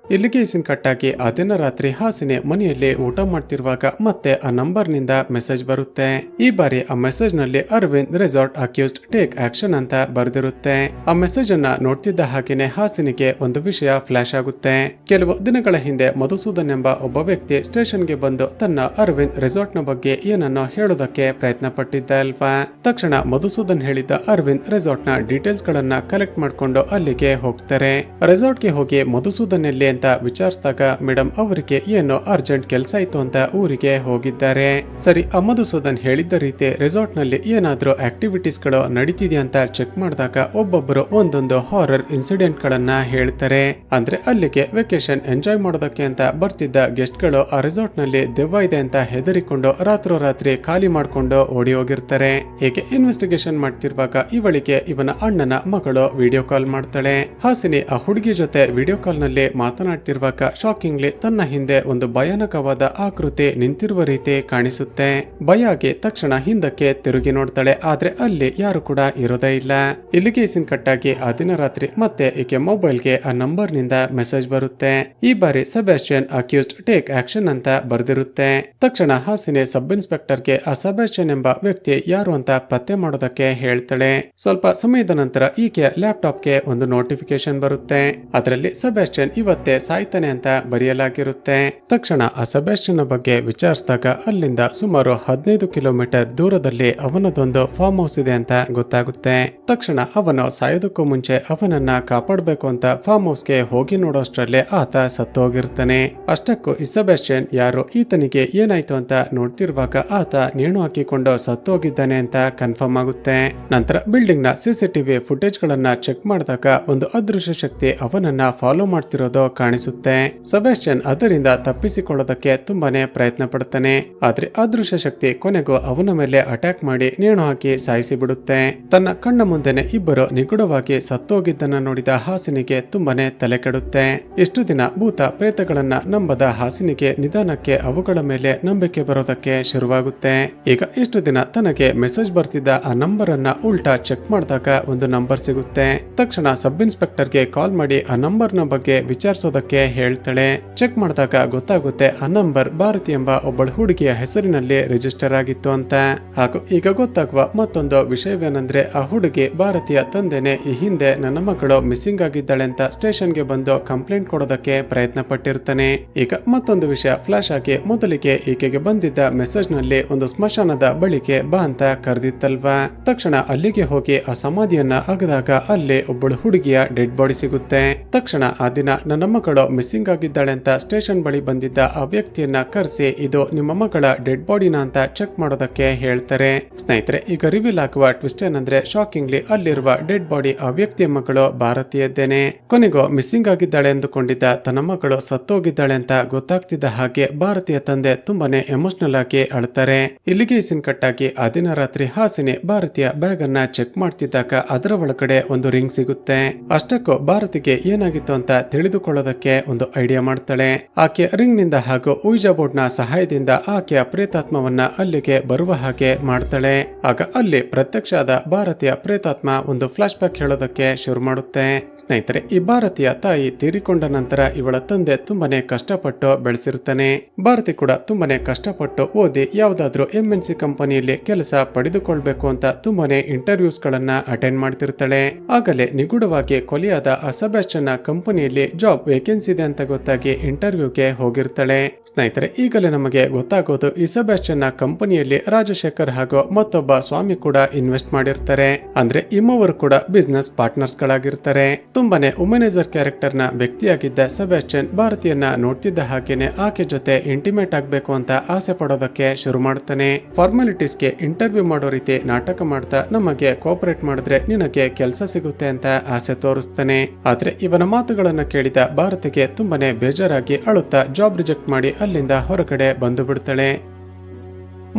S1: ಇಲ್ಲಿಗೆ ಸೀನ್ ಕಟ್ಟಾಗಿ ಆ ದಿನ ರಾತ್ರಿ ಹಾಸಿನಿ ಮನೆಯಲ್ಲಿ ಊಟ ಮಾಡ್ತಿರುವಾಗ ಮತ್ತೆ ಆ ನಂಬರ್ ನಿಂದ ಮೆಸೇಜ್ ಬರುತ್ತೆ. ಈ ಬಾರಿ ಆ ಮೆಸೇಜ್ ನಲ್ಲಿ Arvind resort accused take action ಅಂತ ಬರೆದಿರುತ್ತೆ. ಆ ಮೆಸೇಜ್ ಅನ್ನ ನೋಡ್ತಿದ್ದ ಹಾಗೇನೆ ಹಾಸಿನಿಗೆ ಒಂದು ವಿಷಯ ಫ್ಲಾಶ್ ಆಗುತ್ತೆ. ಕೆಲವು ದಿನಗಳ ಹಿಂದೆ ಮಧುಸೂದನ್ ಎಂಬ ಒಬ್ಬ ವ್ಯಕ್ತಿ ಸ್ಟೇಷನ್ಗೆ ಬಂದು ತನ್ನ ಅರವಿಂದ್ ರೆಸಾರ್ಟ್ ನ ಬಗ್ಗೆ ಏನನ್ನೋ ಹೇಳೋದಕ್ಕೆ ಪ್ರಯತ್ನ ಪಟ್ಟಿದ್ದ ಅಲ್ವಾ. ತಕ್ಷಣ ಮಧುಸೂದನ್ ಹೇಳಿದ್ದ ಅರವಿಂದ್ ರೆಸಾರ್ಟ್ ನ ಡೀಟೇಲ್ಸ್ ಗಳನ್ನ ಕಲೆಕ್ಟ್ ಮಾಡ್ಕೊಂಡು ಅಲ್ಲಿಗೆ ಹೋಗ್ತಾರೆ. ರೆಸಾರ್ಟ್ ಗೆ ಹೋಗಿ ಮಧುಸೂದನ್ ಎಲ್ಲಿ ಅಂತ ವಿಚಾರಿಸಿದಾಗ, ಮೇಡಮ್, ಅವರಿಗೆ ಏನೋ ಅರ್ಜೆಂಟ್ ಕೆಲಸ ಇತ್ತು ಅಂತ ಊರಿಗೆ ಹೋಗಿದ್ದಾರೆ. ಸರಿ, ಮಧುಸೂದನ್ ಹೇಳಿದ್ದ ರೀತಿ ರೆಸಾರ್ಟ್ ನಲ್ಲಿ ಏನಾದ್ರೂ ಆಕ್ಟಿವಿಟೀಸ್ ಗಳು ನಡೀತಿದ್ಯಾ ಅಂತ ಚೆಕ್ ಮಾಡಿದಾಗ ಒಬ್ಬೊಬ್ಬರು ಒಂದೊಂದು ಹಾರರ್ ಇನ್ಸಿಡೆಂಟ್ ಗಳನ್ನ ಹೇಳ್ತಾರೆ. ಅಂದ್ರೆ ಅಲ್ಲಿಗೆ ವೆಕೇಶನ್ ಎಂಜಾಯ್ ಮಾಡೋದಕ್ಕೆ ಅಂತ ಬರ್ತಿದ್ದ ಗೆಸ್ಟ್ ಗಳು ಆ ರೆಸಾರ್ಟ್ ನಲ್ಲಿ ದೆವ್ವ ಇದೆ ಅಂತ ಹೆದರಿಕೊಂಡು ರಾತ್ರೋರಾತ್ರಿ ಖಾಲಿ ಮಾಡ್ಕೊಂಡು ಓಡಿ ಹೋಗಿರ್ತಾರೆ. ಹೀಗೆ ಇನ್ವೆಸ್ಟಿಗೇಷನ್ ಮಾಡ್ತಿರುವಾಗ ಇವಳಿಗೆ ಇವನ ಅಣ್ಣನ ಮಗಳು ವಿಡಿಯೋ ಕಾಲ್ ಮಾಡ್ತಾಳೆ. ಹಾಸಿನಿ ಆ ಹುಡುಗಿ ಜೊತೆ ವಿಡಿಯೋ ಕಾಲ್ ನಲ್ಲಿ ಮಾತನಾಡ ಮಾತನಾಡ್ತಿರುವಾಗ ಶಾಕಿಂಗ್ಲಿ ತನ್ನ ಹಿಂದೆ ಒಂದು ಭಯಾನಕವಾದ ಆಕೃತಿ ನಿಂತಿರುವ ರೀತಿ ಕಾಣಿಸುತ್ತೆ. ಭಯಾಗಿ ತಕ್ಷಣ ಹಿಂದಕ್ಕೆ ತಿರುಗಿ ನೋಡ್ತಾಳೆ, ಆದ್ರೆ ಅಲ್ಲಿ ಯಾರು ಕೂಡ ಇರೋದೇ ಇಲ್ಲ. ಇಲ್ಲಿಗೆ ಸೀನ್ ಕಟ್ ಆಗಿ ಆ ದಿನ ರಾತ್ರಿ ಮತ್ತೆ ಈಕೆ ಮೊಬೈಲ್ಗೆ ಆ ನಂಬರ್ ನಿಂದ ಮೆಸೇಜ್ ಬರುತ್ತೆ. ಈ ಬಾರಿ ಸೆಬಾಸ್ಟಿಯನ್ ಅಕ್ಯೂಸ್ಡ್ ಟೇಕ್ ಆಕ್ಷನ್ ಅಂತ ಬರ್ದಿರುತ್ತೆ. ತಕ್ಷಣ ಹಾಸಿನಿ ಸಬ್ ಇನ್ಸ್ಪೆಕ್ಟರ್ಗೆ ಆ ಸೆಬಾಸ್ಟಿಯನ್ ಎಂಬ ವ್ಯಕ್ತಿ ಯಾರು ಅಂತ ಪತ್ತೆ ಮಾಡೋದಕ್ಕೆ ಹೇಳ್ತಾಳೆ. ಸ್ವಲ್ಪ ಸಮಯದ ನಂತರ ಈಕೆ ಲ್ಯಾಪ್ಟಾಪ್ಗೆ ಒಂದು ನೋಟಿಫಿಕೇಶನ್ ಬರುತ್ತೆ. ಅದರಲ್ಲಿ ಸೆಬಾಸ್ಟಿಯನ್ ಇವತ್ತೇ ಸಾಯ್ತಾನೆ ಅಂತ ಬರೆಯಲಾಗಿರುತ್ತೆ. ತಕ್ಷಣ ಆ ಸೆಬಾಸ್ಟಿಯನ್ ಬಗ್ಗೆ ವಿಚಾರಿಸಿದಾಗ ಅಲ್ಲಿಂದ ಸುಮಾರು 15 ಕಿಲೋಮೀಟರ್ ದೂರದಲ್ಲಿ ಅವನದೊಂದು ಫಾರ್ಮ್ ಹೌಸ್ ಇದೆ ಅಂತ ಗೊತ್ತಾಗುತ್ತೆ. ತಕ್ಷಣ ಅವನು ಸಾಯೋದಕ್ಕೂ ಮುಂಚೆ ಅವನನ್ನ ಕಾಪಾಡಬೇಕು ಅಂತ ಫಾರ್ಮ್ ಹೌಸ್ಗೆ ಹೋಗಿ ನೋಡೋಷ್ಟ್ರಲ್ಲೇ ಆತ ಸತ್ತೋಗಿರ್ತಾನೆ. ಅಷ್ಟಕ್ಕೂ ಈ ಸೆಬಾಸ್ಟಿಯನ್ ಯಾರು, ಈತನಿಗೆ ಏನಾಯ್ತು ಅಂತ ನೋಡ್ತಿರುವಾಗ ಆತ ನೇಣು ಹಾಕಿಕೊಂಡು ಸತ್ತೋಗಿದ್ದಾನೆ ಅಂತ ಕನ್ಫರ್ಮ್ ಆಗುತ್ತೆ. ನಂತರ ಬಿಲ್ಡಿಂಗ್ ನ ಸಿಸಿಟಿವಿ ಫುಟೇಜ್ ಗಳನ್ನ ಚೆಕ್ ಮಾಡಿದಾಗ ಒಂದು ಅದೃಶ್ಯ ಶಕ್ತಿ ಅವನನ್ನ ಫಾಲೋ ಮಾಡ್ತಿರೋದು ಕಾಣಿಸುತ್ತೆ. ಸೆಬಾಸ್ಟಿಯನ್ ಅದರಿಂದ ತಪ್ಪಿಸಿಕೊಳ್ಳೋದಕ್ಕೆ ತುಂಬಾನೇ ಪ್ರಯತ್ನ ಪಡ್ತಾನೆ. ಆದ್ರೆ ಅದೃಶ್ಯ ಶಕ್ತಿ ಕೊನೆಗೂ ಅವನ ಮೇಲೆ ಅಟ್ಯಾಕ್ ಮಾಡಿ ನೇಣು ಹಾಕಿ ಸಾಯಿಸಿ ಬಿಡುತ್ತೆ. ತನ್ನ ಕಣ್ಣ ಮುಂದೆನೆ ಇಬ್ಬರು ನಿಗೂಢವಾಗಿ ಸತ್ತೋಗಿದ್ದನ್ನ ನೋಡಿದ ಹಾಸಿನಿಗೆ ತುಂಬಾನೇ ತಲೆ ಕೆಡುತ್ತೆ. ಇಷ್ಟು ದಿನ ಭೂತ ಪ್ರೇತಗಳನ್ನ ನಂಬದ ಹಾಸಿನಿಗೆ ನಿಧಾನಕ್ಕೆ ಅವುಗಳ ಮೇಲೆ ನಂಬಿಕೆ ಬರೋದಕ್ಕೆ ಶುರುವಾಗುತ್ತೆ. ಈಗ ಇಷ್ಟು ದಿನ ತನಗೆ ಮೆಸೇಜ್ ಬರ್ತಿದ್ದ ಆ ನಂಬರ್ ಅನ್ನ ಉಲ್ಟಾ ಚೆಕ್ ಮಾಡಿದಾಗ ಒಂದು ನಂಬರ್ ಸಿಗುತ್ತೆ. ತಕ್ಷಣ ಸಬ್ ಇನ್ಸ್ಪೆಕ್ಟರ್ಗೆ ಕಾಲ್ ಮಾಡಿ ಆ ನಂಬರ್ ನ ಬಗ್ಗೆ ವಿಚಾರಿಸೋದಕ್ಕೆ ಹೇಳ್ತಾಳೆ. ಚೆಕ್ ಮಾಡಿದಾಗ ಗೊತ್ತಾಗುತ್ತೆ ಆ ನಂಬರ್ ಭಾರತಿ ಎಂಬ ಒಬ್ಬಳ ಹುಡುಗಿಯ ಹೆಸರಿನಲ್ಲಿ ರಿಜಿಸ್ಟರ್ ಆಗಿತ್ತು ಅಂತ. ಹಾಗೂ ಈಗ ಗೊತ್ತಾಗುವ ಮತ್ತೊಂದು ವಿಷಯವೇನೆಂದ್ರೆ ಆ ಹುಡುಗಿ ಭಾರತೀಯ ತಂದೆನೆ ಈ ಹಿಂದೆ ನನ್ನ ಮಗಳು ಮಿಸ್ಸಿಂಗ್ ಆಗಿದ್ದಾಳೆ ಅಂತ ಸ್ಟೇಷನ್ಗೆ ಬಂದು ಕಂಪ್ಲೇಂಟ್ ಕೊಡೋದಕ್ಕೆ ಪ್ರಯತ್ನ ಪಟ್ಟಿರ್ತಾನೆ. ಈಗ ಮತ್ತೊಂದು ವಿಷಯ ಫ್ಲಾಶ್ ಆಗಿ ಮೊದಲಿಗೆ ಈಕೆಗೆ ಬಂದಿದ್ದ ಮೆಸೇಜ್ ನಲ್ಲಿ ಒಂದು ಸ್ಮಶಾನದ ಬಳಿಗೆ ಬಾ ಅಂತ ಕರೆದಿತ್ತಲ್ವಾ. ತಕ್ಷಣ ಅಲ್ಲಿಗೆ ಹೋಗಿ ಆ ಸಮಾಧಿಯನ್ನ ಅಗದಾಗ ಅಲ್ಲಿ ಒಬ್ಬಳು ಹುಡುಗಿಯ ಡೆಡ್ ಬಾಡಿ ಸಿಗುತ್ತೆ. ತಕ್ಷಣ ಆ ದಿನ ನನ್ನ ಮಗಳು ಮಿಸ್ಸಿಂಗ್ ಆಗಿದ್ದಾಳೆ ಅಂತ ಸ್ಟೇಷನ್ ಬಳಿ ಬಂದಿದ್ದ ಆ ವ್ಯಕ್ತಿಯನ್ನ ಕರೆಸಿ ಇದು ನಿಮ್ಮ ಮಗಳ ಡೆಡ್ ಬಾಡಿನ ಅಂತ ಚೆಕ್ ಮಾಡೋದಕ್ಕೆ ಹೇಳ್ತಾರೆ. ಸ್ನೇಹಿತರೆ, ಈಗ ರಿವೀಲ್ ಆಗುವ ಟ್ವಿಸ್ಟ್ ಏನಂದ್ರೆ ಶಾಕಿಂಗ್ಲಿ ಅಲ್ಲಿರುವ ಡೆಡ್ ಬಾಡಿ ಆ ವ್ಯಕ್ತಿಯ ಮಗಳು ಭಾರತೀಯದ್ದೇನೆ. ಕೊನೆಗೂ ಮಿಸ್ಸಿಂಗ್ ಆಗಿದ್ದಾಳೆ ಎಂದುಕೊಂಡಿದ್ದ ತನ್ನ ಮಗಳು ಸತ್ತೋಗಿದ್ದಾಳೆ ಅಂತ ಗೊತ್ತಾಗ್ತಿದ್ದ ಹಾಗೆ ಭಾರತೀಯ ತಂದೆ ತುಂಬಾನೇ ಎಮೋಷನಲ್ ಆಗಿ ಅಳ್ತಾರೆ. ಇಲ್ಲಿಗೆ ಸೀನ್ ಕಟ್ ಆಗಿ ಆ ದಿನ ರಾತ್ರಿ ಹಾಸಿನಿ ಭಾರತೀಯ ಬ್ಯಾಗ್ ಅನ್ನ ಚೆಕ್ ಮಾಡ್ತಿದ್ದಾಗ ಅದರ ಒಳಗಡೆ ಒಂದು ರಿಂಗ್ ಸಿಗುತ್ತೆ. ಅಷ್ಟಕ್ಕೂ ಭಾರತಿಗೆ ಏನಾಗಿತ್ತು ಅಂತ ತಿಳಿದುಕೊಳ್ಳೋದಕ್ಕೆ ಒಂದು ಐಡಿಯಾ ಮಾಡ್ತಾಳೆ. ಆಕೆ ರಿಂಗ್ ನಿಂದ ಹಾಗೂ ಉಯ್ಜಾ ಬೋರ್ಡ್ ನ ಸಹಾಯದಿಂದ ಆಕೆಯ ಪ್ರೇತಾತ್ಮವನ್ನ ಅಲ್ಲಿಗೆ ಬರುವ ಹಾಗೆ ಮಾಡ್ತಾಳೆ. ಆಗ ಅಲ್ಲಿ ಪ್ರತ್ಯಕ್ಷ ಆದ ಭಾರತೀಯ ಪ್ರೇತಾತ್ಮ ಒಂದು ಫ್ಲಾಶ್ ಬ್ಯಾಕ್ ಹೇಳೋದಕ್ಕೆ ಶುರು ಮಾಡುತ್ತೆ. ಸ್ನೇಹಿತರೆ, ಈ ಭಾರತೀಯ ತಾಯಿ ತೀರಿಕೊಂಡ ನಂತರ ಇವಳ ತಂದೆ ತುಂಬಾನೇ ಕಷ್ಟಪಟ್ಟು ಬೆಳೆಸಿರ್ತಾನೆ. ಭಾರತಿ ಕೂಡ ತುಂಬಾನೇ ಕಷ್ಟಪಟ್ಟು ಓದಿ ಯಾವ್ದಾದ್ರು MNC ಕಂಪನಿಯಲ್ಲಿ ಕೆಲಸ ಪಡೆದುಕೊಳ್ಬೇಕು ಅಂತ ತುಂಬಾನೇ ಇಂಟರ್ವ್ಯೂಸ್ ಗಳನ್ನ ಅಟೆಂಡ್ ಮಾಡ್ತಿರ್ತಾಳೆ. ಆಗಲೇ ನಿಗೂಢವಾಗಿ ಕೊಲೆಯಾದ ಆ ಸೆಬಾಸ್ಟಿಯನ್ ಕಂಪನಿಯಲ್ಲಿ ಜಾಬ್ ವೇಕೆನ್ಸಿ ಇದೆ ಅಂತ ಗೊತ್ತಾಗಿ ಇಂಟರ್ವ್ಯೂಗೆ ಹೋಗಿರ್ತಾಳೆ. ಸ್ನೇಹಿತರೆ, ಈಗಲೇ ನಮಗೆ ಗೊತ್ತಾಗೋದು ಈ ಸೆಬಾಸ್ಟಿಯನ್ ಕಂಪನಿಯಲ್ಲಿ ರಾಜಶೇಖರ್ ಹಾಗೂ ಮತ್ತೊಬ್ಬ ಸ್ವಾಮಿ ಕೂಡ ಇನ್ವೆಸ್ಟ್ ಮಾಡಿರ್ತಾರೆ. ಅಂದ್ರೆ ಇಮ್ಮವರು ಕೂಡ ಬಿಸ್ನೆಸ್ ಪಾರ್ಟ್ನರ್ಸ್ ಗಳಾಗಿರ್ತಾರೆ. ತುಂಬಾನೇ ವುಮನೈಸರ್ ಕ್ಯಾರೆಕ್ಟರ್ ನ ವ್ಯಕ್ತಿಯಾಗಿದ್ದ ಸೆಬಾಸ್ಟಿಯನ್ ಭಾರತೀಯನ್ನ ನೋಡ್ತಿದ್ದ ಹಾಗೇನೆ ಆಕೆ ಜೊತೆ ಇಂಟಿಮೇಟ್ ಆಗ್ಬೇಕು ಅಂತ ಆಸೆ ಪಡೋದಕ್ಕೆ ಶುರು ಮಾಡ್ತಾನೆ. ಫಾರ್ಮಾಲಿಟೀಸ್ಗೆ ಇಂಟರ್ವ್ಯೂ ಮಾಡೋ ರೀತಿ ನಾಟಕ ಮಾಡ್ತಾ ನಮಗೆ ಕೋಪರೇಟ್ ಮಾಡಿದ್ರೆ ನಿನಗೆ ಕೆಲಸ ಸಿಗುತ್ತೆ ಅಂತ ಆಸೆ ತೋರಿಸ್ತಾನೆ. ಆದ್ರೆ ಇವನ ಮಾತುಗಳನ್ನ ಕೇಳಿದ ಭಾರತಿಗೆ ತುಂಬಾನೇ ಬೇಜಾರಾಗಿ ಅಳುತ್ತಾ ಜಾಬ್ ರಿಜೆಕ್ಟ್ ಮಾಡಿ ಅಲ್ಲಿಂದ ಹೊರಗಡೆ ಬಂದು ಬಿಡ್ತಾಳೆ.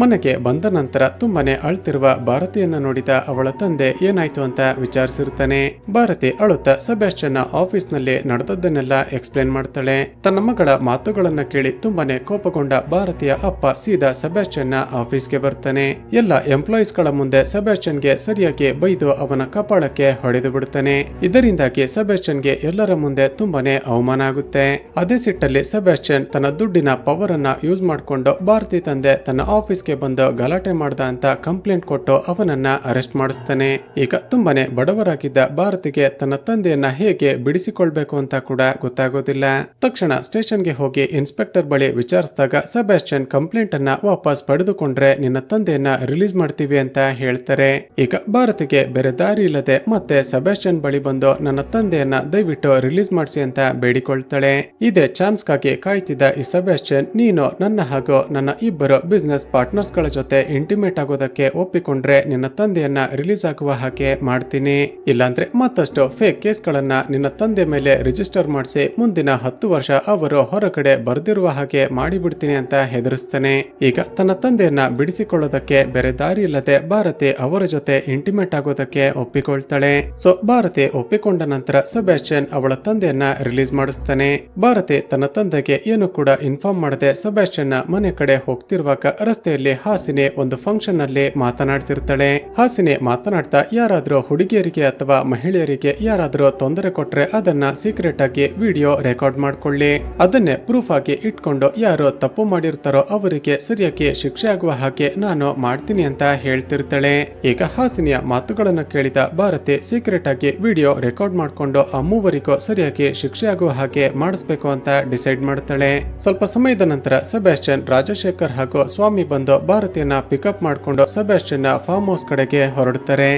S1: ಮನೆಗೆ ಬಂದ ನಂತರ ತುಂಬಾನೇ ಅಳ್ತಿರುವ ಭಾರತಿಯನ್ನ ನೋಡಿದ ಅವಳ ತಂದೆ ಏನಾಯ್ತು ಅಂತ ವಿಚಾರಿಸಿರ್ತಾನೆ. ಭಾರತಿ ಅಳುತ್ತಾ ಸೆಬಾಸ್ಟಿಯನ್ ಆಫೀಸ್ ನಲ್ಲಿ ನಡೆದದ್ದನ್ನೆಲ್ಲ ಎಕ್ಸ್ಪ್ಲೇನ್ ಮಾಡ್ತಾಳೆ. ತನ್ನ ಮಗಳ ಮಾತುಗಳನ್ನ ಕೇಳಿ ತುಂಬಾನೇ ಕೋಪಗೊಂಡ ಭಾರತಿಯ ಅಪ್ಪ ಸೀದಾ ಸೆಬಾಸ್ಟಿಯನ್ ಆಫೀಸ್ಗೆ ಬರ್ತಾನೆ. ಎಲ್ಲ ಎಂಪ್ಲಾಯೀಸ್ ಗಳ ಮುಂದೆ ಸೆಬಾಸ್ಟಿಯನ್ಗೆ ಸರಿಯಾಗಿ ಬೈದು ಅವನ ಕಪಾಳಕ್ಕೆ ಹೊಡೆದು ಬಿಡ್ತಾನೆ. ಇದರಿಂದಾಗಿ ಸೆಬಾಸ್ಟಿಯನ್ಗೆ ಎಲ್ಲರ ಮುಂದೆ ತುಂಬಾನೇ ಅವಮಾನ ಆಗುತ್ತೆ. ಅದೇ ಸಿಟ್ಟಲ್ಲಿ ಸೆಬಾಸ್ಟಿಯನ್ ತನ್ನ ದುಡ್ಡಿನ ಪವರ್ ಅನ್ನ ಯೂಸ್ ಮಾಡಿಕೊಂಡು ಭಾರತಿ ತಂದೆ ತನ್ನ ಆಫೀಸ್ ಬಂದು ಗಲಾಟೆ ಮಾಡ್ದ ಅಂತ ಕಂಪ್ಲೇಂಟ್ ಕೊಟ್ಟು ಅವನನ್ನ ಅರೆಸ್ಟ್ ಮಾಡಿಸ್ತಾನೆ. ಈಗ ತುಂಬಾನೇ ಬಡವರಾಗಿದ್ದ ಭಾರತಿಗೆ ತನ್ನ ತಂದೆಯನ್ನ ಹೇಗೆ ಬಿಡಿಸಿಕೊಳ್ಬೇಕು ಅಂತ ಕೂಡ ಗೊತ್ತಾಗೋದಿಲ್ಲ. ತಕ್ಷಣ ಸ್ಟೇಷನ್ಗೆ ಹೋಗಿ ಇನ್ಸ್ಪೆಕ್ಟರ್ ಬಳಿ ವಿಚಾರಿಸಿದಾಗ ಸೆಬಾಸ್ಟಿಯನ್ ಕಂಪ್ಲೇಂಟ್ ಅನ್ನ ವಾಪಸ್ ಪಡೆದುಕೊಂಡ್ರೆ ನಿನ್ನ ತಂದೆಯನ್ನ ರಿಲೀಸ್ ಮಾಡ್ತೀವಿ ಅಂತ ಹೇಳ್ತಾರೆ. ಈಗ ಭಾರತಿಗೆ ಬೇರೆ ದಾರಿ ಇಲ್ಲದೆ ಮತ್ತೆ ಸೆಬಾಸ್ಟಿಯನ್ ಬಳಿ ಬಂದು ನನ್ನ ತಂದೆಯನ್ನ ದಯವಿಟ್ಟು ರಿಲೀಸ್ ಮಾಡಿಸಿ ಅಂತ ಬೇಡಿಕೊಳ್ತಾಳೆ. ಇದೇ ಚಾನ್ಸ್ಗಾಗಿ ಕಾಯ್ತಿದ್ದ ಈ ಸೆಬಾಸ್ಟಿಯನ್ ನೀನು ನನ್ನ ಹಾಗೂ ನನ್ನ ಇಬ್ಬರು ಬಿಸ್ನೆಸ್ ಪಾರ್ಟ್ನರ್ ಪಾರ್ಟ್ನರ್ಸ್ ಗಳ ಜೊತೆ ಇಂಟಿಮೇಟ್ ಆಗೋದಕ್ಕೆ ಒಪ್ಪಿಕೊಂಡ್ರೆ ನಿನ್ನ ತಂದೆಯನ್ನ ರಿಲೀಸ್ ಆಗುವ ಹಾಗೆ ಮಾಡ್ತೀನಿ, ಇಲ್ಲಾಂದ್ರೆ ಮತ್ತಷ್ಟು ಫೇಕ್ ಕೇಸ್ ಗಳನ್ನ ನಿನ್ನ ತಂದೆ ಮೇಲೆ ರಿಜಿಸ್ಟರ್ ಮಾಡಿಸಿ ಮುಂದಿನ 10 ವರ್ಷ ಅವರು ಹೊರಗಡೆ ಬರ್ದಿರುವ ಹಾಗೆ ಮಾಡಿಬಿಡ್ತೀನಿ ಅಂತ ಹೆದರಿಸ್ತಾನೆ. ಈಗ ತನ್ನ ತಂದೆಯನ್ನ ಬಿಡಿಸಿಕೊಳ್ಳೋದಕ್ಕೆ ಬೇರೆ ದಾರಿ ಇಲ್ಲದೆ ಭಾರತಿ ಅವರ ಜೊತೆ ಇಂಟಿಮೇಟ್ ಆಗೋದಕ್ಕೆ ಒಪ್ಪಿಕೊಳ್ತಾಳೆ. ಸೊ ಭಾರತಿ ಒಪ್ಪಿಕೊಂಡ ನಂತರ ಸೆಬಾಸ್ಟಿಯನ್ ಅವಳ ತಂದೆಯನ್ನ ರಿಲೀಸ್ ಮಾಡಿಸ್ತಾನೆ. ಭಾರತಿ ತನ್ನ ತಂದೆಗೆ ಏನು ಕೂಡ ಇನ್ಫಾರ್ಮ್ ಮಾಡದೆ ಸೆಬಾಸ್ಟಿಯನ್ ಮನೆ ಕಡೆ ಹೋಗ್ತಿರುವಾಗ ರಸ್ತೆಯಲ್ಲಿ ಹಾಸಿನಿ ಒಂದು ಫಂಕ್ಷನ್ ನಲ್ಲಿ ಮಾತನಾಡ್ತಿರ್ತಾಳೆ. ಹಾಸಿನಿ ಮಾತನಾಡ್ತಾ ಯಾರಾದ್ರೂ ಹುಡುಗಿಯರಿಗೆ ಅಥವಾ ಮಹಿಳೆಯರಿಗೆ ಯಾರಾದ್ರೂ ತೊಂದರೆ ಕೊಟ್ರೆ ಅದನ್ನ ಸೀಕ್ರೆಟ್ ಆಗಿ ವಿಡಿಯೋ ರೆಕಾರ್ಡ್ ಮಾಡ್ಕೊಳ್ಳಿ, ಅದನ್ನೇ ಪ್ರೂಫ್ ಆಗಿ ಇಟ್ಕೊಂಡು ಯಾರು ತಪ್ಪು ಮಾಡಿರ್ತಾರೋ ಅವರಿಗೆ ಸರಿಯಾಗಿ ಶಿಕ್ಷೆ ಆಗುವ ಹಾಗೆ ನಾನು ಮಾಡ್ತೀನಿ ಅಂತ ಹೇಳ್ತಿರ್ತಾಳೆ. ಈಗ ಹಾಸಿನಿಯ ಮಾತುಗಳನ್ನು ಕೇಳಿದ ಭಾರತಿ ಸೀಕ್ರೆಟ್ ಆಗಿ ವಿಡಿಯೋ ರೆಕಾರ್ಡ್ ಮಾಡ್ಕೊಂಡು ಆ ಮೂವರಿಗೂ ಸರಿಯಾಗಿ ಶಿಕ್ಷೆ ಆಗುವ ಹಾಗೆ ಮಾಡಿಸ್ಬೇಕು ಅಂತ ಡಿಸೈಡ್ ಮಾಡ್ತಾಳೆ. ಸ್ವಲ್ಪ ಸಮಯದ ನಂತರ ಸೆಬಾಸ್ಟಿಯನ್, ರಾಜಶೇಖರ್ ಹಾಗೂ ಸ್ವಾಮಿ ಬಂದು ಭಾರತಿಯನ್ನ ಪಿಕಪ್ ಮಾಡ್ಕೊಂಡು ಸೆಬಾಸ್ಟಿಯನ್ ಫಾರ್ಮ್ ಹೌಸ್ ಕಡೆಗೆ ಹೊರಡ್ತಾರೆ.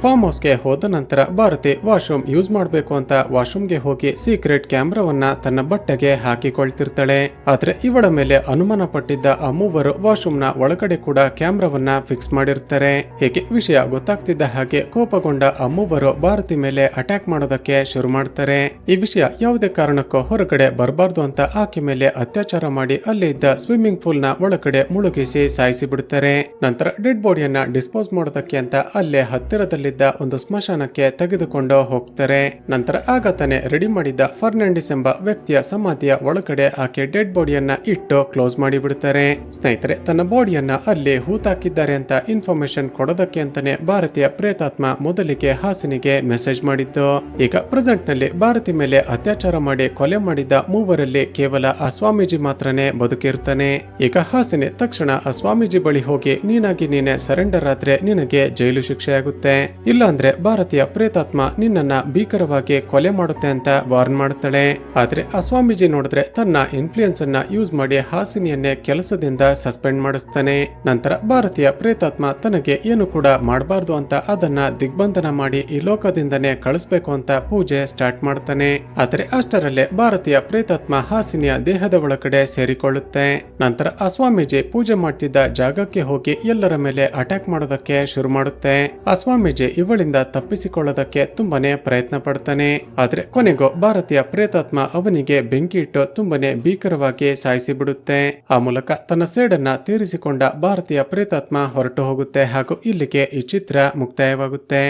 S1: ಫಾರ್ಮ್ ಹೌಸ್ಗೆ ಹೋದ ನಂತರ ಭಾರತಿ ವಾಶ್ರೂಮ್ ಯೂಸ್ ಮಾಡಬೇಕು ಅಂತ ವಾಶ್ರೂಮ್ಗೆ ಹೋಗಿ ಸೀಕ್ರೆಟ್ ಕ್ಯಾಮ್ರಾವನ್ನ ತನ್ನ ಬಟ್ಟೆಗೆ ಹಾಕಿಕೊಳ್ತಿರ್ತಾಳೆ. ಆದ್ರೆ ಇವಳ ಮೇಲೆ ಅನುಮಾನ ಪಟ್ಟಿದ್ದ ಆ ಮೂವರು ವಾಶ್ರೂಮ್ನ ಒಳಗಡೆ ಕೂಡ ಕ್ಯಾಮ್ರಾವನ್ನ ಫಿಕ್ಸ್ ಮಾಡಿರ್ತಾರೆ. ಹೀಗೆ ವಿಷಯ ಗೊತ್ತಾಗ್ತಿದ್ದ ಹಾಗೆ ಕೋಪಗೊಂಡ ಆ ಮೂವರು ಭಾರತಿ ಮೇಲೆ ಅಟ್ಯಾಕ್ ಮಾಡೋದಕ್ಕೆ ಶುರು ಮಾಡ್ತಾರೆ. ಈ ವಿಷಯ ಯಾವುದೇ ಕಾರಣಕ್ಕೂ ಹೊರಗಡೆ ಬರಬಾರ್ದು ಅಂತ ಆಕೆ ಮೇಲೆ ಅತ್ಯಾಚಾರ ಮಾಡಿ ಅಲ್ಲಿ ಇದ್ದ ಸ್ವಿಮ್ಮಿಂಗ್ ಪೂಲ್ ನ ಒಳಗಡೆ ಮುಳುಗಿಸಿ ಸಾಯಿಸಿ ಬಿಡುತ್ತಾರೆ. ನಂತರ ಡೆಡ್ ಬಾಡಿಯನ್ನ ಡಿಸ್ಪೋಸ್ ಮಾಡೋದಕ್ಕೆ ಅಂತ ಅಲ್ಲೇ ಹತ್ತಿರದಲ್ಲಿ ಒಂದು ಸ್ಮಶಾನಕ್ಕೆ ತೆಗೆದುಕೊಂಡು ಹೋಗ್ತಾರೆ. ನಂತರ ಆಗ ತಾನೇ ರೆಡಿ ಮಾಡಿದ್ದ ಫರ್ನಾಂಡಿಸ್ ಎಂಬ ವ್ಯಕ್ತಿಯ ಸಮಾಧಿಯ ಒಳಗಡೆ ಆಕೆ ಡೆಡ್ ಬಾಡಿಯನ್ನ ಇಟ್ಟು ಕ್ಲೋಸ್ ಮಾಡಿಬಿಡುತ್ತಾರೆ. ಸ್ನೇಹಿತರೆ, ತನ್ನ ಬಾಡಿಯನ್ನ ಅಲ್ಲಿ ಹೂತಾಕಿದ್ದಾರೆ ಅಂತ ಇನ್ಫಾರ್ಮೇಶನ್ ಕೊಡೋದಕ್ಕೆ ಅಂತಾನೆ ಭಾರತೀಯ ಪ್ರೇತಾತ್ಮ ಮೊದಲಿಗೆ ಹಾಸಿನಿಗೆ ಮೆಸೇಜ್ ಮಾಡಿದ್ದು. ಈಗ ಪ್ರೆಸೆಂಟ್ ನಲ್ಲಿ ಭಾರತಿ ಮೇಲೆ ಅತ್ಯಾಚಾರ ಮಾಡಿ ಕೊಲೆ ಮಾಡಿದ್ದ ಮೂವರಲ್ಲಿ ಕೇವಲ ಆ ಸ್ವಾಮೀಜಿ ಮಾತ್ರನೇ ಬದುಕಿರ್ತಾನೆ. ಈಗ ಹಾಸಿನಿ ತಕ್ಷಣ ಆ ಸ್ವಾಮೀಜಿ ಬಳಿ ಹೋಗಿ ನೀನಾಗಿ ನೀನೆ ಸರೆಂಡರ್ ಆದ್ರೆ ನಿನಗೆ ಜೈಲು ಶಿಕ್ಷೆಯಾಗುತ್ತೆ, ಇಲ್ಲ ಅಂದ್ರೆ ಭಾರತೀಯ ಪ್ರೇತಾತ್ಮ ನಿನ್ನನ್ನ ಭೀಕರವಾಗಿ ಕೊಲೆ ಮಾಡುತ್ತೆ ಅಂತ ವಾರ್ನ್ ಮಾಡುತ್ತಾಳೆ. ಆದ್ರೆ ಆ ಸ್ವಾಮೀಜಿ ನೋಡಿದ್ರೆ ತನ್ನ ಇನ್ಫ್ಲೂಯೆನ್ಸ್ ಅನ್ನ ಯೂಸ್ ಮಾಡಿ ಹಾಸಿನಿಯನ್ನೇ ಕೆಲಸದಿಂದ ಸಸ್ಪೆಂಡ್ ಮಾಡಿಸ್ತಾನೆ. ನಂತರ ಭಾರತೀಯ ಪ್ರೇತಾತ್ಮ ತನಗೆ ಏನು ಕೂಡ ಮಾಡಬಾರ್ದು ಅಂತ ಅದನ್ನ ದಿಗ್ಬಂಧನ ಮಾಡಿ ಈ ಲೋಕದಿಂದನೇ ಕಳಿಸ್ಬೇಕು ಅಂತ ಪೂಜೆ ಸ್ಟಾರ್ಟ್ ಮಾಡ್ತಾನೆ. ಆದ್ರೆ ಅಷ್ಟರಲ್ಲೇ ಭಾರತೀಯ ಪ್ರೇತಾತ್ಮ ಹಾಸಿನಿಯ ದೇಹದ ಒಳಗಡೆ ಸೇರಿಕೊಳ್ಳುತ್ತೆ. ನಂತರ ಆ ಸ್ವಾಮೀಜಿ ಪೂಜೆ ಮಾಡ್ತಿದ್ದ ಜಾಗಕ್ಕೆ ಹೋಗಿ ಎಲ್ಲರ ಮೇಲೆ ಅಟ್ಯಾಕ್ ಮಾಡೋದಕ್ಕೆ ಶುರು ಮಾಡುತ್ತೆ. ಆ ಸ್ವಾಮೀಜಿ ಇವಳಿಂದ ತಪ್ಪಿಸಿಕೊಳ್ಳೋದಕ್ಕೆ ತುಂಬಾನೇ ಪ್ರಯತ್ನ ಪಡ್ತಾನೆ. ಆದ್ರೆ ಕೊನೆಗೂ ಭಾರತೀಯ ಪ್ರೇತಾತ್ಮ ಅವನಿಗೆ ಬೆಂಕಿ ಇಟ್ಟು ತುಂಬಾನೇ ಭೀಕರವಾಗಿ ಸಾಯಿಸಿ ಬಿಡುತ್ತೆ. ಆ ಮೂಲಕ ತನ್ನ ಸೇಡನ್ನ ತೀರಿಸಿಕೊಂಡ ಭಾರತೀಯ ಪ್ರೇತಾತ್ಮ ಹೊರಟು ಹೋಗುತ್ತೆ ಹಾಗೂ ಇಲ್ಲಿಗೆ ಈ ಚಿತ್ರ ಮುಕ್ತಾಯವಾಗುತ್ತೆ.